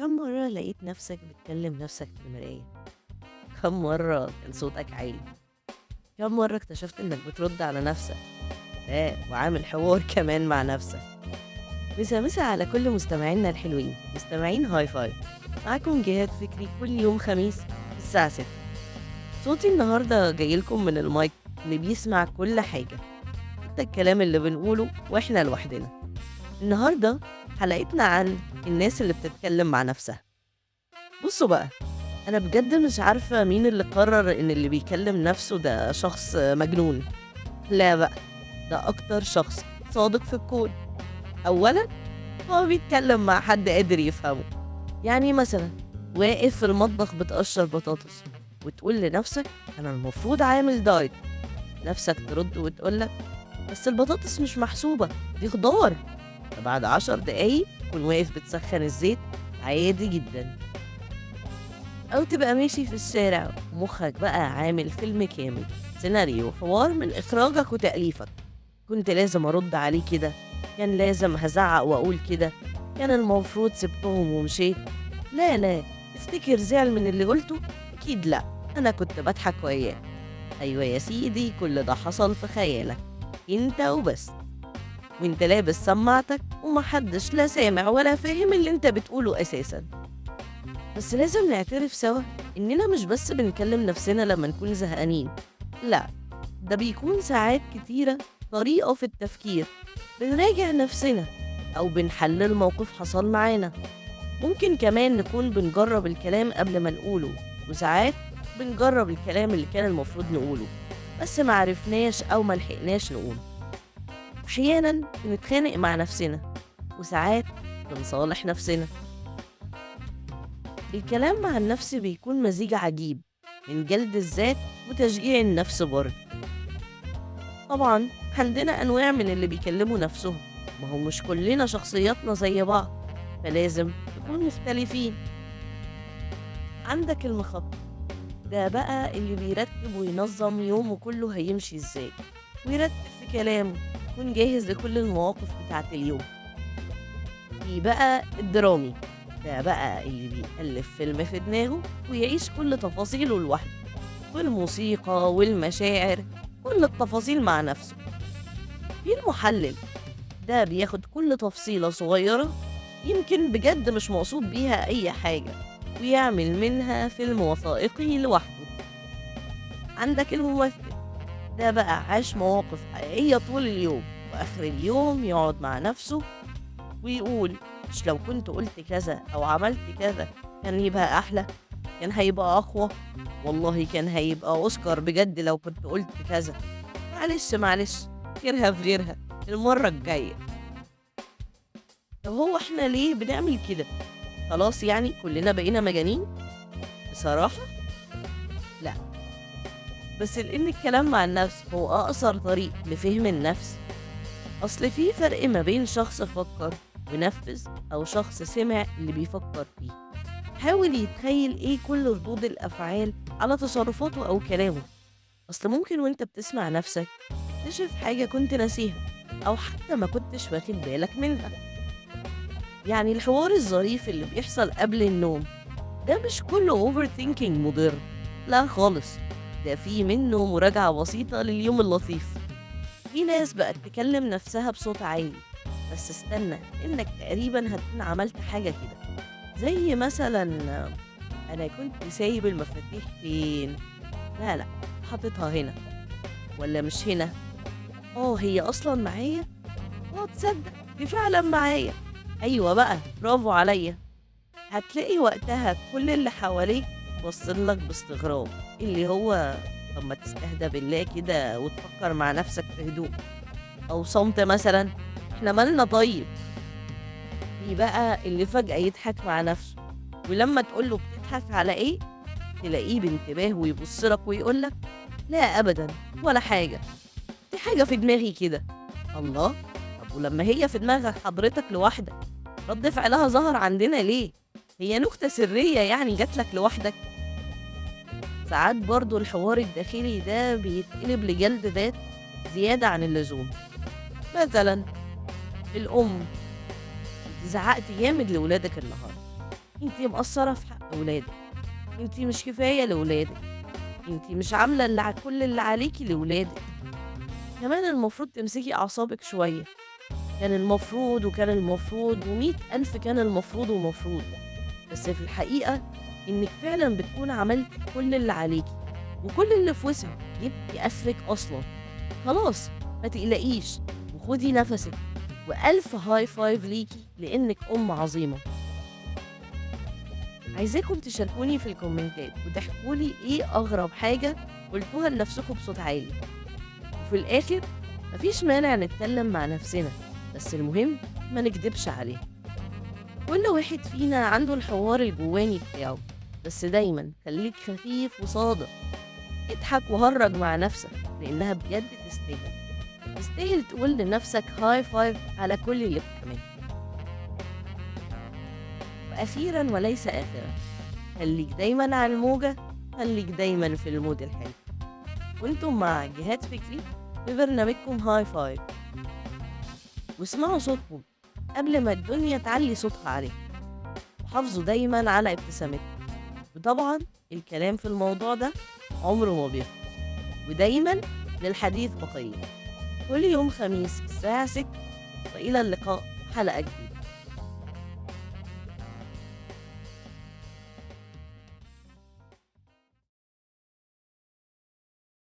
كم مرة لقيت نفسك بتكلم نفسك في المراية؟ كم مرة كان صوتك عالي؟ كم مرة اكتشفت انك بترد على نفسك؟ وعامل حوار كمان مع نفسك. مسا على كل مستمعينا الحلوين، مستمعين هاي فايف. معاكم جهاد فكري كل يوم خميس الساعة 6. صوتي النهاردة جايلكم من المايك اللي بيسمع كل حاجة، حتى الكلام اللي بنقوله واحنا لوحدنا. النهاردة حلقتنا عن الناس اللي بتتكلم مع نفسها. بصوا بقى، أنا بجد مش عارفة مين اللي قرر إن اللي بيكلم نفسه ده شخص مجنون. لا بقى، ده أكتر شخص صادق في الكون. أولا، هو بيتكلم مع حد قادر يفهمه. يعني مثلا واقف في المطبخ بتقشر بطاطس وتقول لنفسك أنا المفروض عامل دايت، نفسك ترد وتقولك بس البطاطس مش محسوبة، دي خضار. فبعد 10 دقايق تكون واقف بتسخن الزيت عادي جدا. أو تبقى ماشي في الشارع ومخك بقى عامل فيلم كامل، سيناريو حوار من إخراجك وتأليفك. كنت لازم أرد عليه كده، كان لازم هزعق وأقول كده، كان المفروض سبتهم ومشيت. لا لا، تفتكر زعل من اللي قلته؟ أكيد لا، أنا كنت بضحك وياه. أيوة يا سيدي، كل ده حصل في خيالك انت وبس، وانت لابس سماعتك ومحدش لا سامع ولا فاهم اللي انت بتقوله أساسا. بس لازم نعترف سوا إننا مش بس بنكلم نفسنا لما نكون زهقانين، لا، ده بيكون ساعات كتيرة طريقة في التفكير. بنراجع نفسنا أو بنحلل موقف حصل معانا. ممكن كمان نكون بنجرب الكلام قبل ما نقوله، وساعات بنجرب الكلام اللي كان المفروض نقوله بس معرفناش أو ملحقناش نقوله. أحيانا بنتخانق مع نفسنا، وساعات بنصالح نفسنا. الكلام مع النفس بيكون مزيج عجيب من جلد الذات وتشجيع النفس برضه. طبعا عندنا أنواع من اللي بيكلموا نفسهم، ما هو مش كلنا شخصياتنا زي بعض، فلازم نكون مختلفين. عندك المخطط، ده بقى اللي بيرتب وينظم يومه كله هيمشي ازاي، ويرتب في كلامه، يكون جاهز لكل المواقف بتاعت اليوم. في بقى الدرامي، ده بقى اللي بيألف فيلم في دماغه ويعيش كل تفاصيله لوحده، والموسيقى والمشاعر، كل التفاصيل مع نفسه. في المحلل، ده بياخد كل تفصيلة صغيرة يمكن بجد مش مقصود بيها أي حاجة، ويعمل منها فيلم وثائقي لوحده. عندك الممثل، ده بقى عاش مواقف حقيقية طول اليوم، وآخر اليوم يقعد مع نفسه ويقول مش لو كنت قلت كذا أو عملت كذا كان يبقى أحلى، كان هيبقى أقوى، والله كان هيبقى أوسكار بجد لو كنت قلت كذا. معلش، خيرها في غيرها، المرة الجاية. طب هو احنا ليه بنعمل كده؟ خلاص يعني كلنا بقينا مجانين؟ بصراحة لا، بس لأن الكلام مع النفس هو أقصر طريق لفهم النفس. أصل في فرق ما بين شخص فكر ونفذ أو شخص سمع اللي بيفكر فيه. حاول يتخيل ايه كل ردود الأفعال على تصرفاته أو كلامه. أصل ممكن وانت بتسمع نفسك تكتشف حاجة كنت ناسيها، أو حتى ما كنتش واخد بالك منها. يعني الحوار الظريف اللي بيحصل قبل النوم ده مش كله اوفر ثينكينج مضر، لا خالص، ده في منه مراجعة بسيطة لليوم اللطيف. في ناس بقت تكلم نفسها بصوت عالي، بس استنى انك تقريبا هتكون عملت حاجة كده، زي مثلا انا كنت سايب المفاتيح فين؟ لا لا، حاططها هنا، ولا مش هنا؟ هي اصلا معايا، تصدق دي فعلا معايا، ايوه بقى برافو عليا. هتلاقي وقتها كل اللي حواليك بصلك باستغراب، اللي هو طب ما تستهدى بالله كده وتفكر مع نفسك في هدوء. او صمت مثلا، احنا مالنا طيب. في بقى اللي فجأة يضحك مع نفسه، ولما تقوله بتضحك على ايه تلاقيه بانتباه ويبصلك ويقولك لا ابدا ولا حاجة، دي حاجة في دماغي كده. الله، طب ولما هي في دماغك حضرتك لوحدك رد فعلها ظهر عندنا ليه؟ هي نكتة سرية يعني جاتلك لوحدك؟ ساعات برضو الحوار الداخلي ده بيتقلب لجلد ذات زيادة عن اللزوم. مثلا الأم، انت زعقتي جامد لولادك النهاردة، أنتِ مقصّرة في حق ولادِك، أنتِ مش كفاية لولادِك، أنتِ مش عاملة كل اللي عليكِ لولادِك. كمان المفروض تمسكي أعصابِك شوية، كان المفروض وكان المفروض و100 ألف كان المفروض ومفروض، بس في الحقيقة إنِّك فعلًا بتكوني عملتِ كل اللي عليكِ وكل اللي في وسعِك، جبتِ آخرِك أصلًا. خلاص ما تقلقيش وخدي نَفَسِك وألف high five ليكِ لإنِّك أم عظيمة. عايزاكم تشاركوني في الكومنتات وتحكوا لي إيه أغرب حاجة قُلتوها لنفسكم بصوت عالي، وفي الآخر ما فيش مانع نتكلم مع نفسنا، بس المهم ما نكدبش عليها. كل واحد فينا عنده الحوار الجواني بتاعه، بس دايمًا خلّيك خفيف وصادق، اضحك وهرّج مع نفسك لإنها بجد تستاهل، تستاهل تقول لنفسك high five على كل اللي بتعمله. وأخيرًا وليس آخرًا، خلّيك دايمًا على الموجة، خلّيك دايمًا في الmood الحلو. كنتم مع جهاد فكري في برنامجكم هاي فايف، واسمعوا صوتكم قبل ما الدنيا تعلي صوتها عليكم، وحافظوا دايما على ابتسامتكم، وطبعا الكلام في الموضوع ده عمره ما بيخلص، ودايما للحديث بقية. كل يوم خميس الساعة 6، وإلى اللقاء في حلقة جديدة.